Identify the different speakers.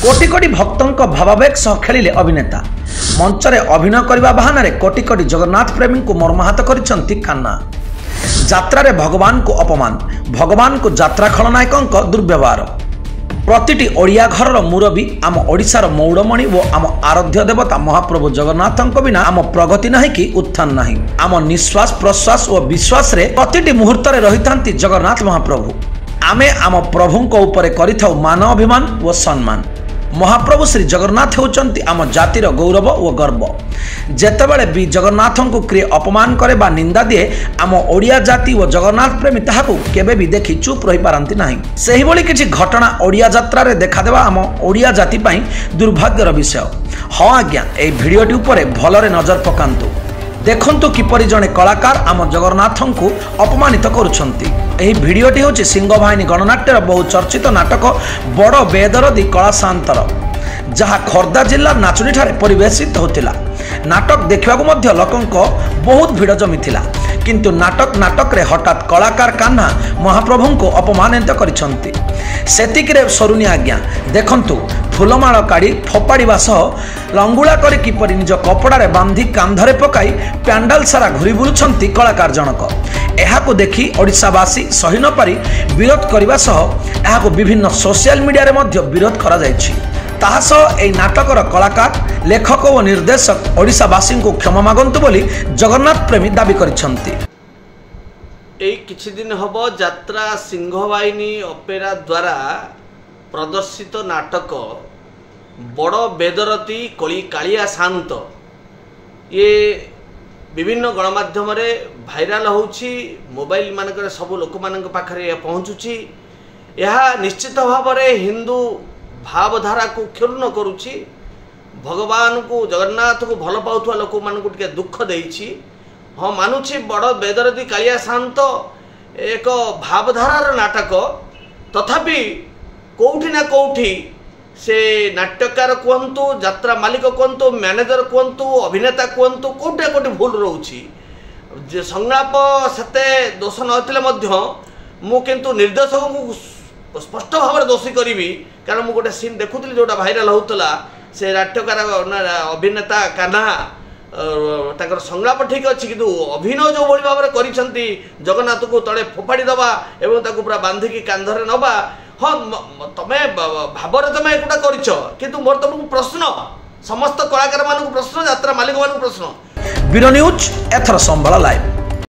Speaker 1: कोटी कोटी भक्तों भावावेग सह खेलिले अभिनेता मंचरे अभिनय करने बहाना कोटी कोटी जगन्नाथ प्रेमी को मर्माहत करिसेंती कान्हा। यात्रा रे भगवान को अपमान, भगवान को यात्रा खलनायकों दुर्व्यवहार। प्रतिटी ओडिया घरर मुरबी आम ओडिशार मौड़मणि और आम आराध्य देवता महाप्रभु जगन्नाथ बिना आम प्रगति नहीं कि उत्थान नहीं। आम निश्वास प्रश्वास और विश्वास रे प्रतिटी मुहूर्त रही जगन्नाथ महाप्रभु। आमे आम प्रभु उपरे करिथाउ मान अभिमान और सम्मान। महाप्रभु श्री जगन्नाथ होचंती आम जातिर गौरव और गर्व। जेतेबेले भी जगन्नाथ को किए अपमान करे बा निंदा दिए आम ओडिया जाति और जगन्नाथ प्रेमी ताहाकु केबे भी देखि चुप रही पारंती नाही। सेही बोली किछि घटना ओडिया यात्रा रे देखा देवा आम ओडिया जाति पई दुर्भाग्यर विषय। हाँ आज्ञा, ए भिडियोटी उपरे भलरे नजर पकांतु। देखंतु किपरि जणे कलाकार आम जगन्नाथ को अपमानित करुछंती। एही भिडियोटी होछि सिंहवाहिनी गणनाट्यर बहु चर्चित नाटक बड़ बेदरदी कलाशांतर, जहाँ खोर्धा जिला नाचुनी ठारे परिवेशित होतिला। नाटक देखा लोकों बहुत भिड़ जमीथिला, किंतु नाटक रे हठात कलाकार कान्हा महाप्रभु को अपमानित करिसंती। सेतिकिरे सरुनी आज्ञा। देखंतु फूलमाल काढ़ी फोपाड़ा सह लंगुला करी किपरि निज कपड़ारे बांधी कांधरे पकाई पैंडाल सारा घुरी बुलुछंती कलाकार जनक। एहाको देखि ओडिशावासी सही न पारी विरोध करने सह एहाको विभिन्न सोशल मीडिया रे मध्य विरोध करा जायछि। ताहा सह एही नाटकर कलाकार लेखक और निर्देशक ओडिशावासी को क्षमा मागंतु बोली जगन्नाथ प्रेमी दाबी करिसंती।
Speaker 2: किछि दिन हब यात्रा सिंहवाहिनी अपेरा द्वारा प्रदर्शित नाटक बड़ बेदरती कली कालिया शांत ये विभिन्न गणमाध्यम भाइराल होछि। मोबाइल मानक सब लोक मान पाखे पहुँचुछि। यह निश्चित भाव में हिंदू भावधारा को क्षुण्ण करुछि। भगवान को जगन्नाथ को भल पाउथुवा लोक मानकु टिके दुख देइछि। हाँ मानुछि बड़ बेदरती कालिया शांत एक भावधारार नाटक, तथापि कौठी ना कौठी से नाट्यकार कहतु, यात्रा मालिक कहतु, मैनेजर कहतु, अभिनेता कहतु, कौटे कौटे भूल रोची। संलाप सेते दोष न मु किंतु निर्देशक को स्पष्ट भाव में दोषी करी, कारण मुझे गोटे सीन देखुली जोटा भाइराल होता से नाट्यकार अभिनेता कान्हा ताकर संलाप ठीक अच्छी, किंतु अभिनय जो भाई भाव में करिसेंती जगन्नाथ को तले फोपाड़ी दबा एवं ताकू पूरा बांधिकी कांधरे नबा। हाँ तमे भाव तमें एगुटा करिछ, किंतु मोर तुमको प्रश्न, समस्त कलाकार मान प्रश्न, यात्रा मालिक मान प्रश्न।
Speaker 1: ब्यूरो न्यूज एथर संभाला लाइव।